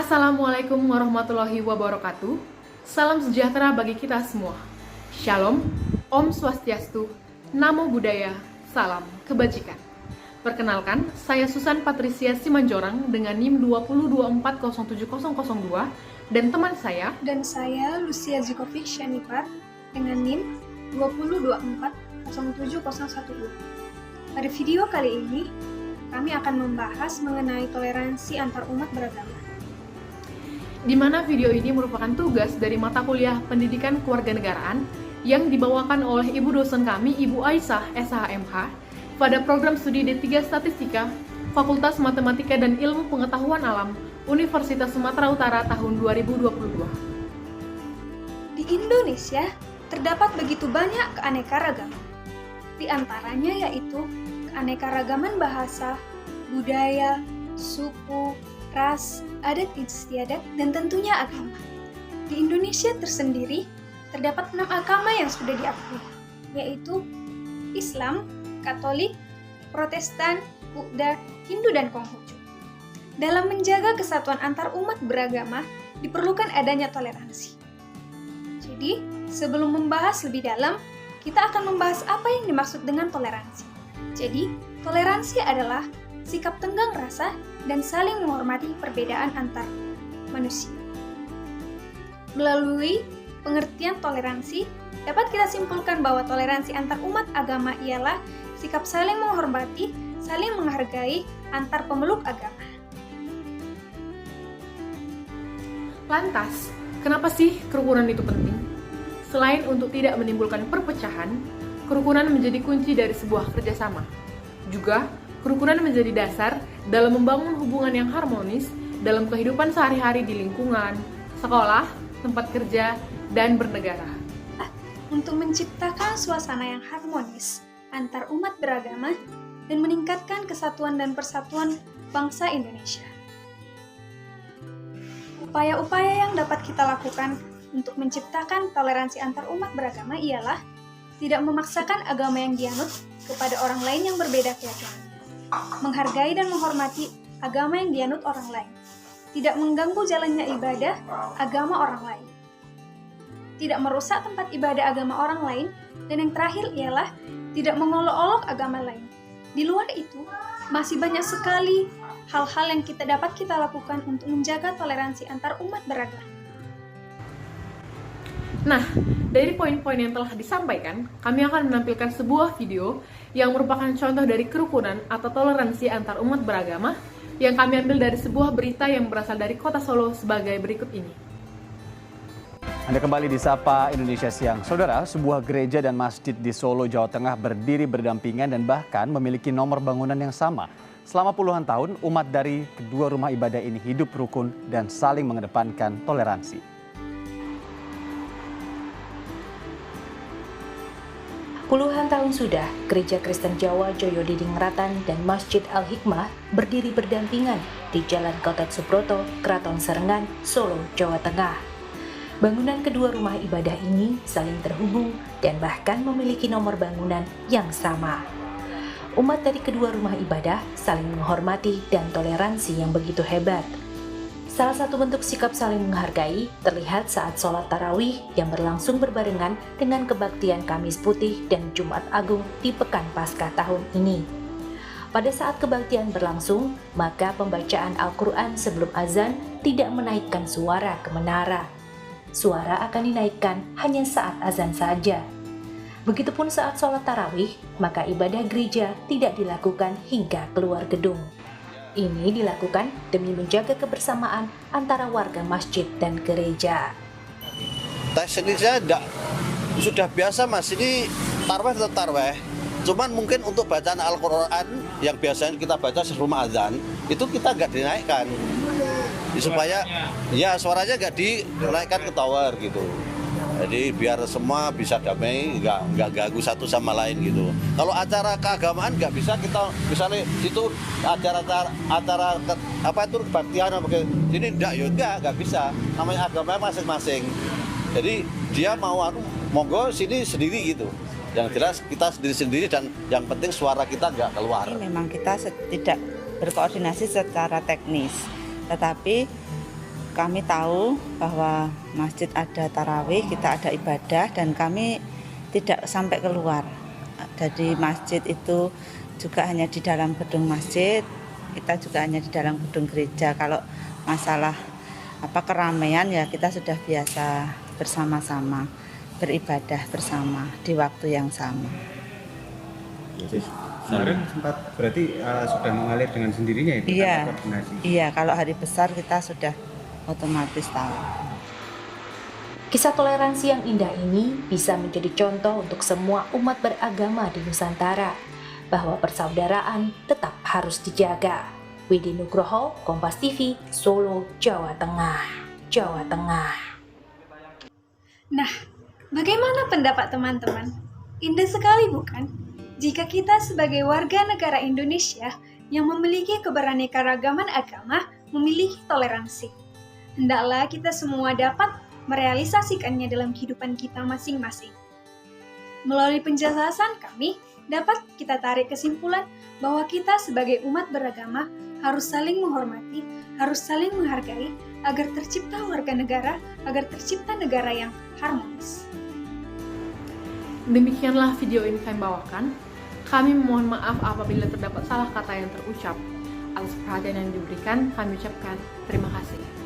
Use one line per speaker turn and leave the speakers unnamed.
Assalamualaikum warahmatullahi wabarakatuh. Salam sejahtera bagi kita semua. Shalom, Om Swastiastu, Namo Buddhaya, Salam Kebajikan. Perkenalkan, saya Susan Patricia Simanjorang dengan NIM 202407002 dan teman saya
Dan saya Lucia Zikovic Shanipar dengan NIM 202407012. Pada video kali ini, kami akan membahas mengenai toleransi antar umat beragama.
di mana video ini merupakan tugas dari mata kuliah Pendidikan Kewarganegaraan yang dibawakan oleh ibu dosen kami, Ibu Aisyah SHMH, pada program studi D3 Statistika, Fakultas Matematika dan Ilmu Pengetahuan Alam, Universitas Sumatera Utara tahun 2022.
Di Indonesia, terdapat begitu banyak keanekaragaman. Di antaranya yaitu keanekaragaman bahasa, budaya, suku, ras, adat istiadat, dan tentunya agama. Di Indonesia tersendiri, terdapat 6 agama yang sudah diakui, yaitu Islam, Katolik, Protestan, Buddha, Hindu, dan Konghucu. Dalam menjaga kesatuan antar umat beragama, diperlukan adanya toleransi. Jadi, sebelum membahas lebih dalam, kita akan membahas apa yang dimaksud dengan toleransi. Jadi, toleransi adalah sikap tenggang rasa dan saling menghormati perbedaan antar manusia. Melalui pengertian toleransi, dapat kita simpulkan bahwa toleransi antar umat agama ialah sikap saling menghormati, saling menghargai antar pemeluk agama.
Lantas, kenapa sih kerukunan itu penting? Selain untuk tidak menimbulkan perpecahan, kerukunan menjadi kunci dari sebuah kerjasama. Juga, kerukunan menjadi dasar dalam membangun hubungan yang harmonis dalam kehidupan sehari-hari di lingkungan, sekolah, tempat kerja, dan bernegara.
Untuk menciptakan suasana yang harmonis antar umat beragama dan meningkatkan kesatuan dan persatuan bangsa Indonesia. Upaya-upaya yang dapat kita lakukan untuk menciptakan toleransi antar umat beragama ialah tidak memaksakan agama yang dianut kepada orang lain yang berbeda keyakinan, menghargai dan menghormati agama yang dianut orang lain, tidak mengganggu jalannya ibadah agama orang lain, tidak merusak tempat ibadah agama orang lain, dan yang terakhir ialah tidak mengolok-olok agama lain. Di luar itu, masih banyak sekali hal-hal yang dapat kita lakukan untuk menjaga toleransi antar umat beragama.
Nah, dari poin-poin yang telah disampaikan, kami akan menampilkan sebuah video yang merupakan contoh dari kerukunan atau toleransi antar umat beragama yang kami ambil dari sebuah berita yang berasal dari Kota Solo sebagai berikut ini.
Anda kembali di Sapa Indonesia Siang. Saudara, sebuah gereja dan masjid di Solo, Jawa Tengah berdiri berdampingan dan bahkan memiliki nomor bangunan yang sama. Selama puluhan tahun, umat dari kedua rumah ibadah ini hidup rukun dan saling mengedepankan toleransi.
Puluhan tahun sudah, Gereja Kristen Jawa Joyo Didingratan dan Masjid Al-Hikmah berdiri berdampingan di Jalan Gatot Subroto, Kraton Serengan, Solo, Jawa Tengah. Bangunan kedua rumah ibadah ini saling terhubung dan bahkan memiliki nomor bangunan yang sama. Umat dari kedua rumah ibadah saling menghormati dan toleransi yang begitu hebat. Salah satu bentuk sikap saling menghargai terlihat saat sholat tarawih yang berlangsung berbarengan dengan kebaktian Kamis Putih dan Jumat Agung di Pekan Paskah tahun ini. Pada saat kebaktian berlangsung, maka pembacaan Al-Quran sebelum azan tidak menaikkan suara ke menara. Suara akan dinaikkan hanya saat azan saja. Begitupun saat sholat tarawih, maka ibadah gereja tidak dilakukan hingga keluar gedung. Ini dilakukan demi menjaga kebersamaan antara warga masjid dan gereja.
Teknisnya sudah biasa mas, ini tarweh tetap tarweh. Cuman mungkin untuk bacaan Al-Quran yang biasanya kita baca sebelum azan, itu kita nggak dinaikkan. Supaya ya suaranya nggak dinaikkan ke tower gitu. Jadi biar semua bisa damai, nggak ganggu satu sama lain gitu. Kalau acara keagamaan nggak bisa kita misalnya itu acara apa itu kebaktian apa gitu. Ini nggak bisa. Namanya agama masing-masing. Jadi dia mau monggo sini sendiri gitu. Yang jelas kita sendiri-sendiri dan yang penting suara kita nggak keluar.
Memang kita tidak berkoordinasi secara teknis, tetapi kami tahu bahwa masjid ada tarawih, kita ada ibadah, dan kami tidak sampai keluar. Jadi masjid itu juga hanya di dalam gedung masjid, kita juga hanya di dalam gedung gereja. Kalau masalah keramaian ya kita sudah biasa bersama-sama beribadah bersama di waktu yang sama.
Kemarin sempat berarti sudah mengalir dengan sendirinya itu
Iya,
koordinasi.
iya, kalau hari besar kita sudah otomatis tahu.
Kisah toleransi yang indah ini bisa menjadi contoh untuk semua umat beragama di Nusantara, bahwa persaudaraan tetap harus dijaga. Widi Nugroho, Kompas TV, Solo, Jawa Tengah. Jawa Tengah.
Nah, bagaimana pendapat teman-teman? Indah sekali bukan? Jika kita sebagai warga negara Indonesia yang memiliki keberaneka-ragaman agama, memiliki toleransi. Hendaklah kita semua dapat merealisasikannya dalam kehidupan kita masing-masing. Melalui penjelasan kami, dapat kita tarik kesimpulan bahwa kita sebagai umat beragama harus saling menghormati, harus saling menghargai, agar tercipta warga negara, agar tercipta negara yang harmonis.
Demikianlah video ini kami bawakan. Kami mohon maaf apabila terdapat salah kata yang terucap. Atas perhatian yang diberikan, kami ucapkan terima kasih.